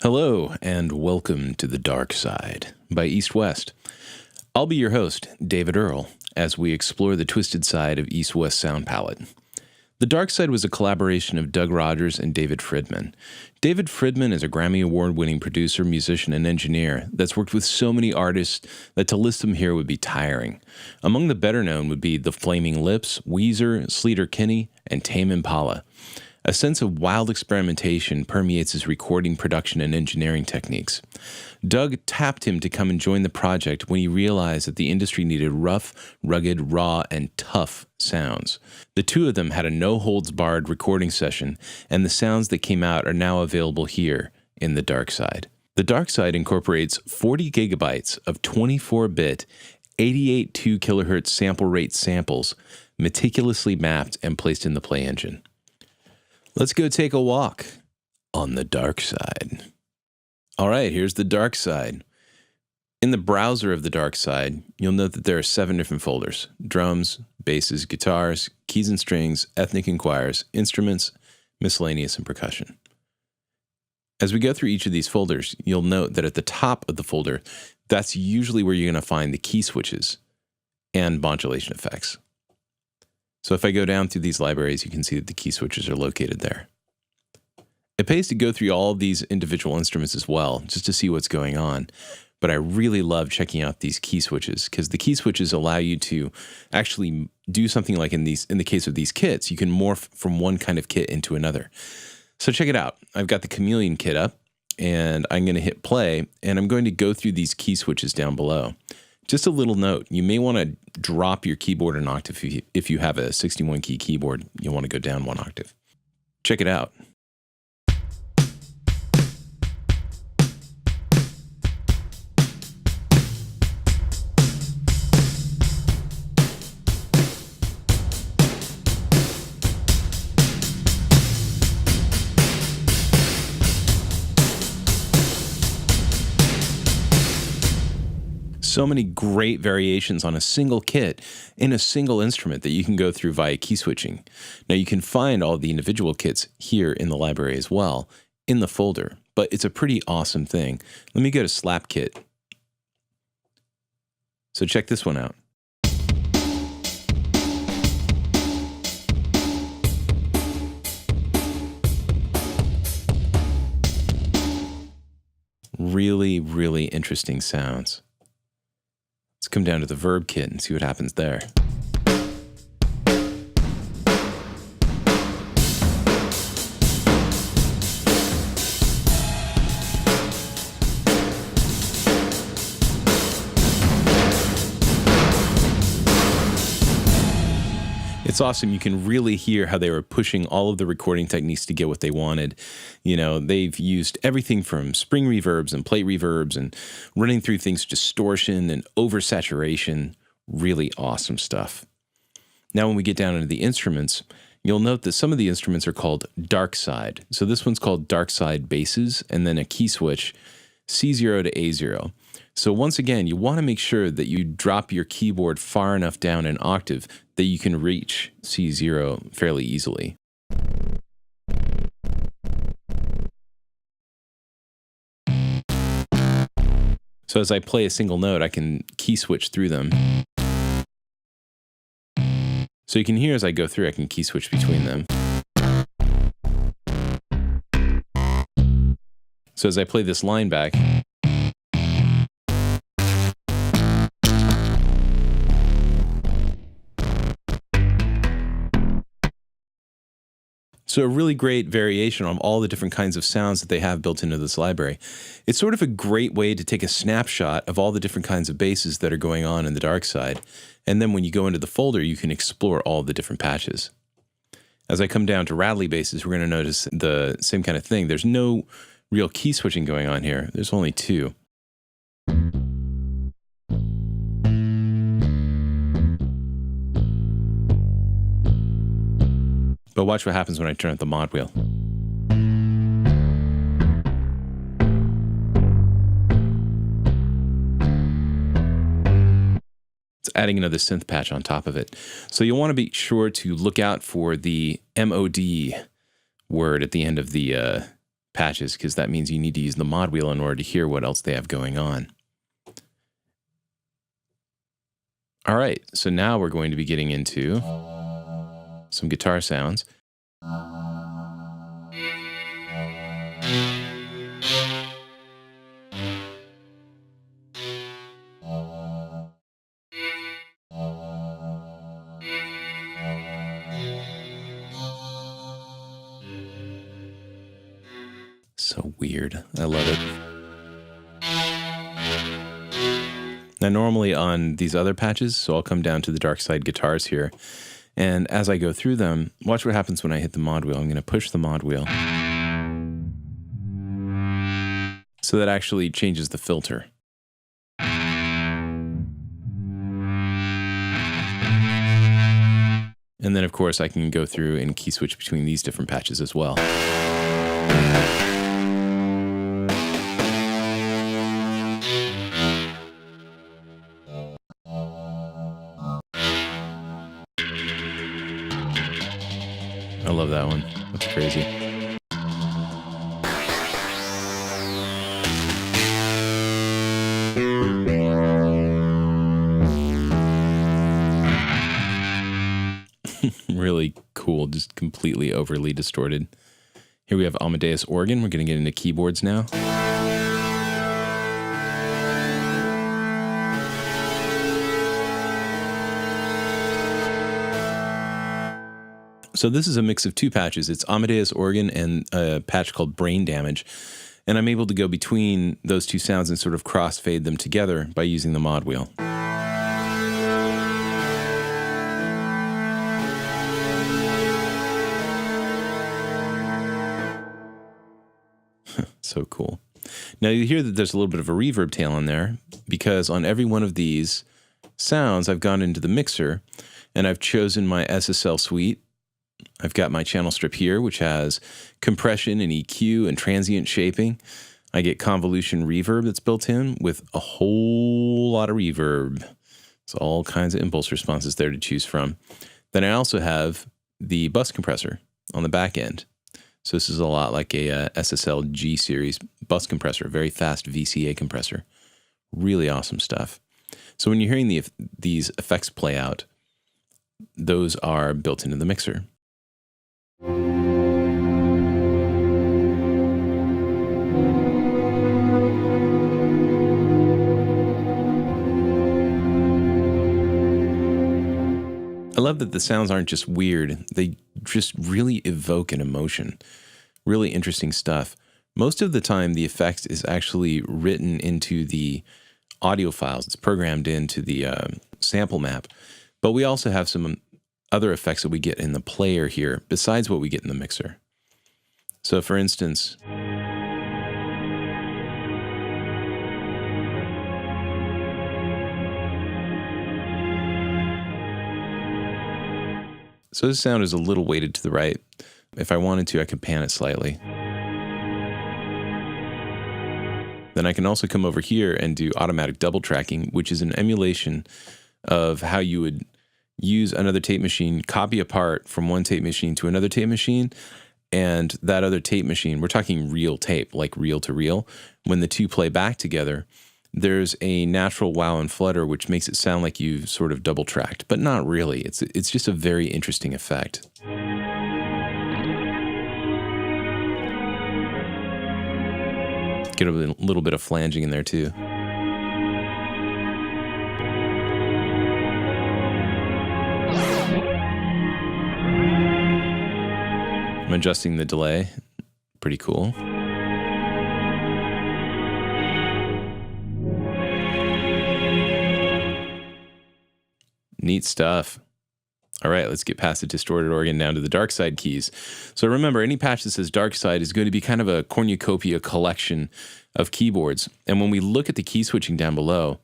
Hello, and welcome to The Dark Side by EastWest. I'll be your host, David Earl, as we explore the twisted side of EastWest sound palette. The Dark Side was a collaboration of Doug Rogers and David Fridmann. David Fridmann is a Grammy Award-winning producer, musician, and engineer that's worked with so many artists that to list them here would be tiring. Among the better known would be The Flaming Lips, Weezer, Sleater-Kinney, and Tame Impala. A sense of wild experimentation permeates his recording, production, and engineering techniques. Doug tapped him to come and join the project when he realized that the industry needed rough, rugged, raw, and tough sounds. The two of them had a no-holds-barred recording session, and the sounds that came out are now available here in The Dark Side. The Dark Side incorporates 40 gigabytes of 24-bit, 88 2 kilohertz sample rate samples, meticulously mapped and placed in the Play engine. Let's go take a walk on the dark side. All right, here's the dark side. In the browser of the dark side, you'll note that there are 7 different folders: drums, basses, guitars, keys and strings, ethnic and choirs, instruments, miscellaneous, and percussion. As we go through each of these folders, you'll note that at the top of the folder, that's usually where you're going to find the key switches and modulation effects. So if I go down through these libraries, you can see that the key switches are located there. It pays to go through all of these individual instruments as well, just to see what's going on. But I really love checking out these key switches, because the key switches allow you to actually do something like in the case of these kits, you can morph from one kind of kit into another. So check it out. I've got the Chameleon kit up, and I'm going to hit play, and I'm going to go through these key switches down below. Just a little note, you may want to drop your keyboard an octave if you have a 61-key keyboard. You'll want to go down 1 octave. Check it out. So many great variations on a single kit in a single instrument that you can go through via key switching. Now you can find all the individual kits here in the library as well in the folder, but it's a pretty awesome thing. Let me go to Slap Kit. So check this one out. Really, really interesting sounds. Let's come down to the Verb Kit and see what happens there. It's awesome. You can really hear how they were pushing all of the recording techniques to get what they wanted. You know, they've used everything from spring reverbs and plate reverbs and running through things, distortion and oversaturation. Really awesome stuff. Now, when we get down into the instruments, you'll note that some of the instruments are called Dark Side. So this one's called Dark Side Basses, and then a key switch, C0 to A0. So once again, you want to make sure that you drop your keyboard far enough down an octave that you can reach C0 fairly easily. So as I play a single note, I can key switch through them. So you can hear as I go through, I can key switch between them. So as I play this line back, so a really great variation on all the different kinds of sounds that they have built into this library. It's sort of a great way to take a snapshot of all the different kinds of basses that are going on in the dark side. And then when you go into the folder, you can explore all the different patches. As I come down to rattly basses, we're going to notice the same kind of thing. There's no real key switching going on here. There's only 2. But watch what happens when I turn up the mod wheel. It's adding another synth patch on top of it. So you'll want to be sure to look out for the MOD word at the end of the patches, because that means you need to use the mod wheel in order to hear what else they have going on. All right, so now we're going to be getting into some guitar sounds. So weird. I love it. Now, normally on these other patches, so I'll come down to the Dark Side guitars here, and as I go through them, watch what happens when I hit the mod wheel. I'm going to push the mod wheel. So that actually changes the filter. And then, of course, I can go through and key switch between these different patches as well. I love that one. That's crazy. Really cool, just completely overly distorted. Here we have Amadeus organ. We're going to get into keyboards now. So this is a mix of two patches. It's Amadeus organ and a patch called Brain Damage. And I'm able to go between those two sounds and sort of crossfade them together by using the mod wheel. So cool. Now you hear that there's a little bit of a reverb tail in there because on every one of these sounds, I've gone into the mixer and I've chosen my SSL suite. I've got my channel strip here, which has compression and EQ and transient shaping. I get convolution reverb that's built in with a whole lot of reverb. So all kinds of impulse responses there to choose from. Then I also have the bus compressor on the back end. So this is a lot like a SSL G series bus compressor, very fast VCA compressor. Really awesome stuff. So when you're hearing these effects play out, those are built into the mixer. I love that the sounds aren't just weird, they just really evoke an emotion. Really interesting stuff. Most of the time, the effect is actually written into the audio files. It's programmed into the sample map. But we also have some other effects that we get in the player here, besides what we get in the mixer. So for instance, so this sound is a little weighted to the right. If I wanted to, I could pan it slightly. Then I can also come over here and do automatic double tracking, which is an emulation of how you would use another tape machine, copy a part from one tape machine to another tape machine, and that other tape machine, we're talking real tape, like reel to reel, when the two play back together, there's a natural wow and flutter which makes it sound like you've sort of double tracked, but not really. It's just a very interesting effect. Get a little bit of flanging in there too. I'm adjusting the delay. Pretty cool. Neat stuff. All right, let's get past the distorted organ down to the dark side keys. So remember, any patch that says dark side is going to be kind of a cornucopia collection of keyboards. And when we look at the key switching down below,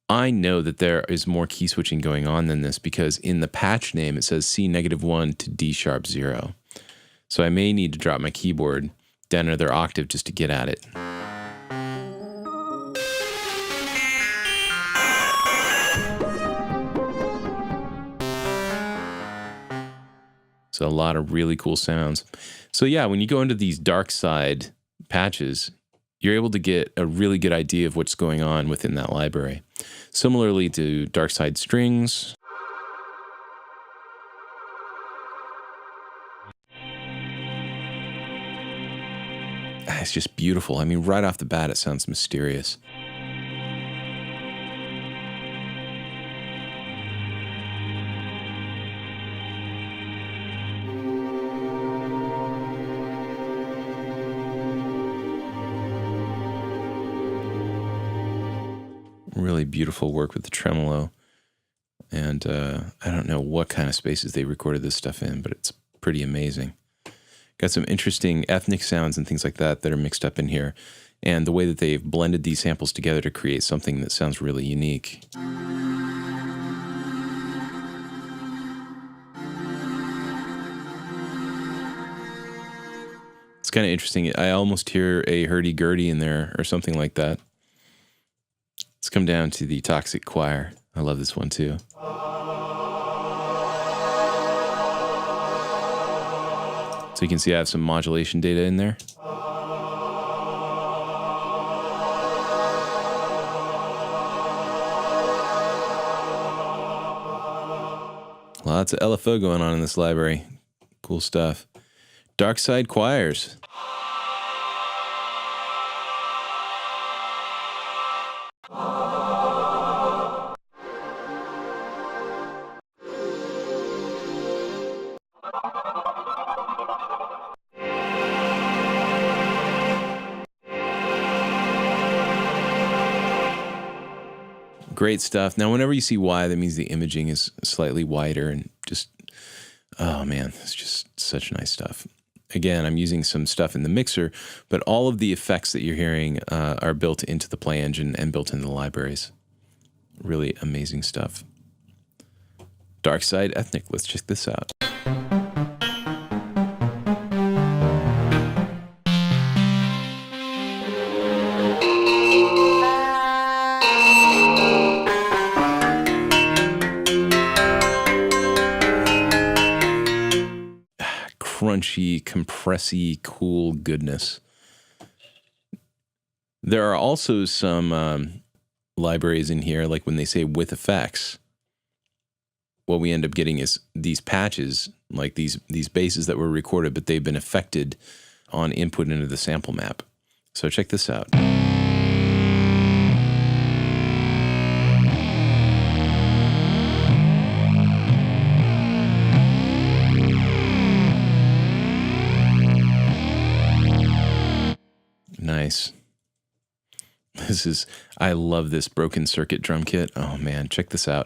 I know that there is more key switching going on than this because in the patch name, it says C-1 to D#0. So I may need to drop my keyboard down another octave just to get at it. So a lot of really cool sounds. So yeah, when you go into these dark side patches, you're able to get a really good idea of what's going on within that library. Similarly to dark side strings. It's just beautiful. I mean, right off the bat, it sounds mysterious. Really beautiful work with the tremolo. And I don't know what kind of spaces they recorded this stuff in, but it's pretty amazing. Got some interesting ethnic sounds and things like that that are mixed up in here. And the way that they've blended these samples together to create something that sounds really unique. It's kind of interesting. I almost hear a hurdy-gurdy in there or something like that. Let's come down to the Toxic Choir. I love this one too. So you can see I have some modulation data in there. Lots of LFO going on in this library. Cool stuff. Dark Side Choirs. Great stuff. Now, whenever you see Y, that means the imaging is slightly wider and just, oh man, it's just such nice stuff. Again, I'm using some stuff in the mixer, but all of the effects that you're hearing are built into the Play Engine and built into the libraries. Really amazing stuff. Dark Side Ethnic, let's check this out. Crunchy, compressy, cool goodness. There are also some libraries in here, like when they say with effects, what we end up getting is these patches, like these basses that were recorded, but they've been affected on input into the sample map. So check this out. Nice. I love this broken circuit drum kit. Oh man, check this out.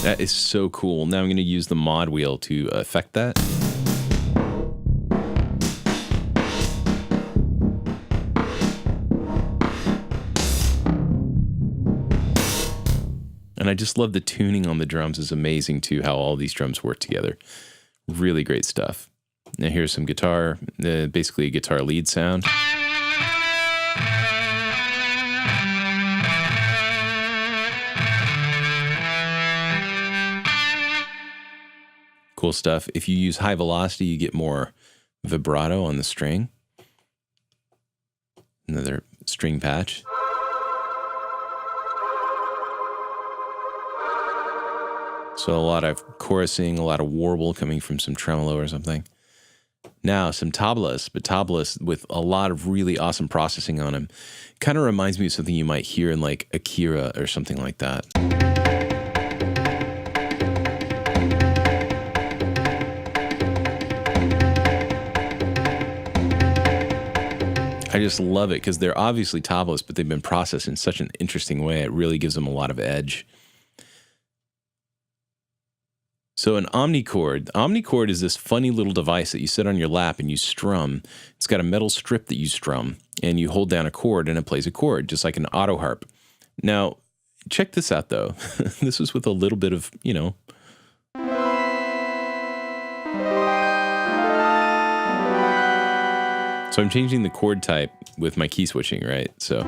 That is so cool. Now I'm going to use the mod wheel to affect that. And I just love the tuning on the drums is amazing too, how all these drums work together. Really great stuff. Now here's some guitar, basically a guitar lead sound. Cool stuff. If you use high velocity, you get more vibrato on the string. Another string patch. So a lot of chorusing, a lot of warble coming from some tremolo or something. Now some tablas, but tablas with a lot of really awesome processing on them. Kind of reminds me of something you might hear in like Akira or something like that. I just love it because they're obviously tablas, but they've been processed in such an interesting way. It really gives them a lot of edge. So an omnichord. Omnichord is this funny little device that you sit on your lap and you strum. It's got a metal strip that you strum, and you hold down a chord and it plays a chord, just like an auto harp. Now, check this out though. This was with a little bit of, you know. So I'm changing the chord type with my key switching, right? So.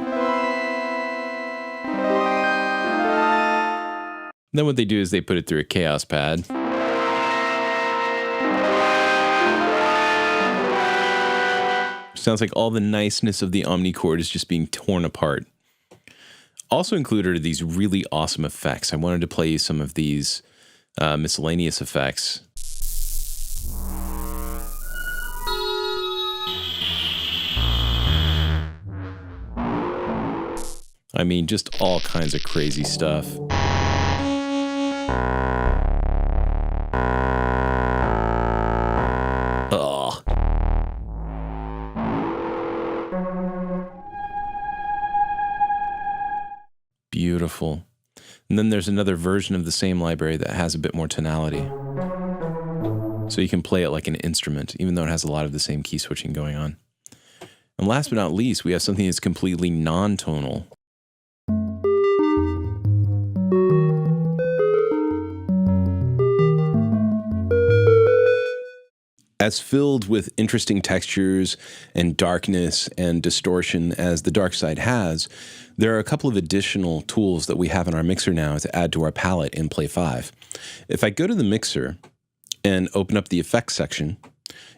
Then what they do is they put it through a chaos pad. Sounds like all the niceness of the Omnichord is just being torn apart. Also included are these really awesome effects. I wanted to play you some of these miscellaneous effects. I mean, just all kinds of crazy stuff. Ugh. Beautiful. And then there's another version of the same library that has a bit more tonality. So you can play it like an instrument, even though it has a lot of the same key switching going on. And last but not least, we have something that's completely non-tonal. As filled with interesting textures and darkness and distortion as the dark side has, there are a couple of additional tools that we have in our mixer now to add to our palette in Play 5. If I go to the mixer and open up the effects section,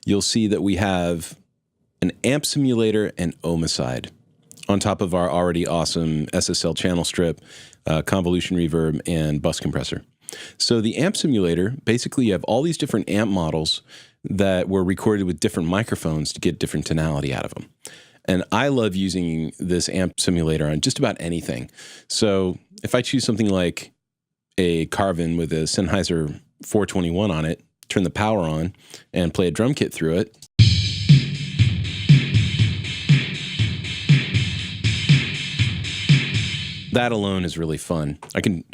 you'll see that we have an amp simulator and omicide on top of our already awesome SSL channel strip, convolution reverb, and bus compressor. So the amp simulator, basically you have all these different amp models that were recorded with different microphones to get different tonality out of them. And I love using this amp simulator on just about anything. So if I choose something like a Carvin with a Sennheiser 421 on it, turn the power on, and play a drum kit through it, that alone is really fun. I can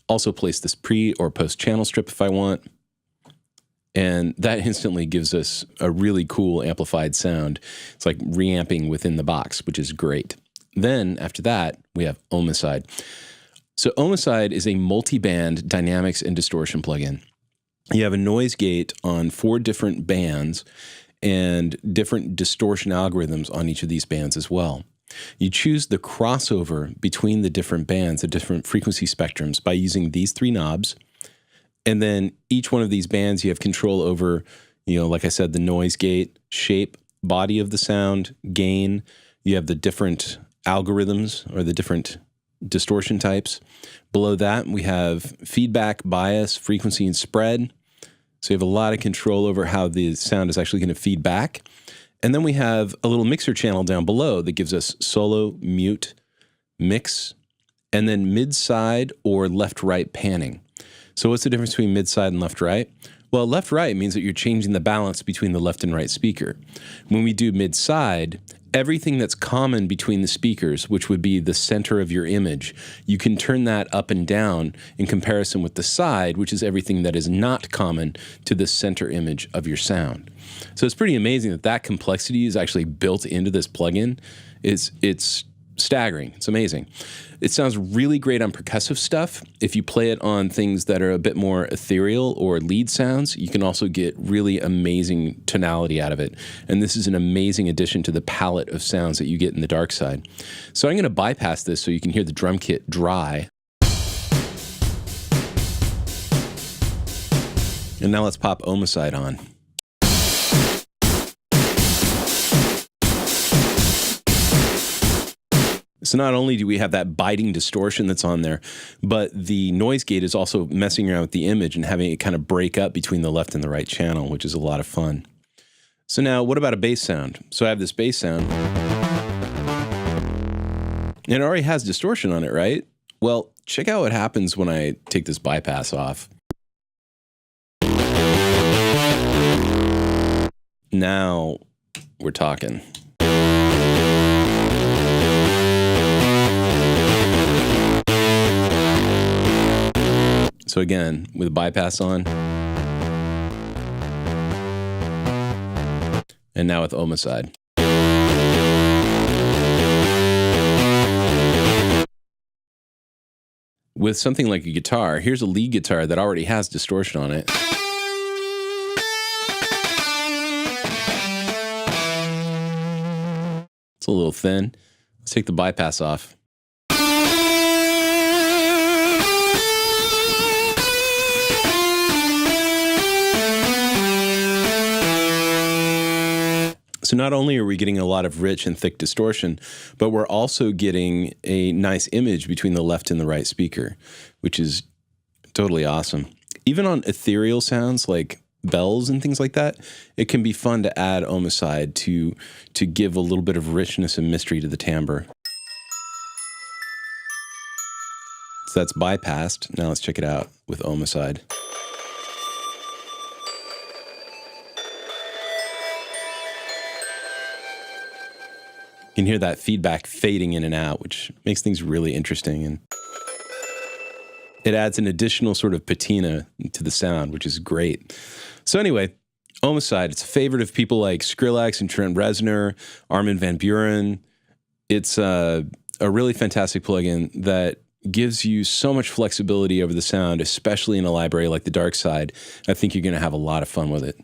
also place this pre or post channel strip if I want. And that instantly gives us a really cool amplified sound. It's like reamping within the box, which is great. Then after that, we have Omicide. So Omicide is a multi-band dynamics and distortion plugin. You have a noise gate on 4 different bands and different distortion algorithms on each of these bands as well. You choose the crossover between the different bands, the different frequency spectrums, by using these 3 knobs. And then each one of these bands, you have control over, like I said, the noise gate, shape, body of the sound, gain. You have the different algorithms or the different distortion types. Below that, we have feedback, bias, frequency, and spread. So you have a lot of control over how the sound is actually going to feed back. And then we have a little mixer channel down below that gives us solo, mute, mix, and then mid-side or left-right panning. So what's the difference between mid-side and left-right? Well, left-right means that you're changing the balance between the left and right speaker. When we do mid-side, everything that's common between the speakers, which would be the center of your image, you can turn that up and down in comparison with the side, which is everything that is not common to the center image of your sound. So it's pretty amazing that that complexity is actually built into this plugin. It's staggering. It's amazing. It sounds really great on percussive stuff. If you play it on things that are a bit more ethereal or lead sounds, you can also get really amazing tonality out of it. And this is an amazing addition to the palette of sounds that you get in the dark side. So I'm going to bypass this so you can hear the drum kit dry. And now let's pop Omicide on. So not only do we have that biting distortion that's on there, but the noise gate is also messing around with the image and having it kind of break up between the left and the right channel, which is a lot of fun. So now, what about a bass sound? So I have this bass sound. And it already has distortion on it, right? Well, check out what happens when I take this bypass off. Now we're talking. So again, with a bypass on. And now with Omicide. With something like a guitar, here's a lead guitar that already has distortion on it. It's a little thin. Let's take the bypass off. So not only are we getting a lot of rich and thick distortion, but we're also getting a nice image between the left and the right speaker, which is totally awesome. Even on ethereal sounds like bells and things like that, it can be fun to add homicide to give a little bit of richness and mystery to the timbre. So that's bypassed. Now let's check it out with homicide. You can hear that feedback fading in and out, which makes things really interesting. And it adds an additional sort of patina to the sound, which is great. So anyway, homicide, it's a favorite of people like Skrillex and Trent Reznor, Armin van Buuren. It's a really fantastic plugin that gives you so much flexibility over the sound, especially in a library like the Dark Side. I think you're going to have a lot of fun with it.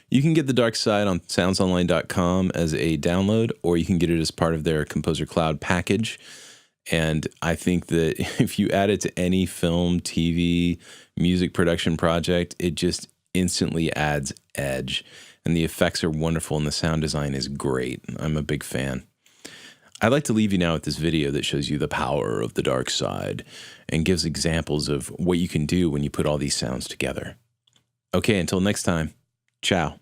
You can get the Dark Side on soundsonline.com as a download, or you can get it as part of their Composer Cloud package. And I think that if you add it to any film, TV, music production project, it just instantly adds edge. And the effects are wonderful and the sound design is great. I'm a big fan. I'd like to leave you now with this video that shows you the power of the Dark Side and gives examples of what you can do when you put all these sounds together. Okay, until next time. Ciao.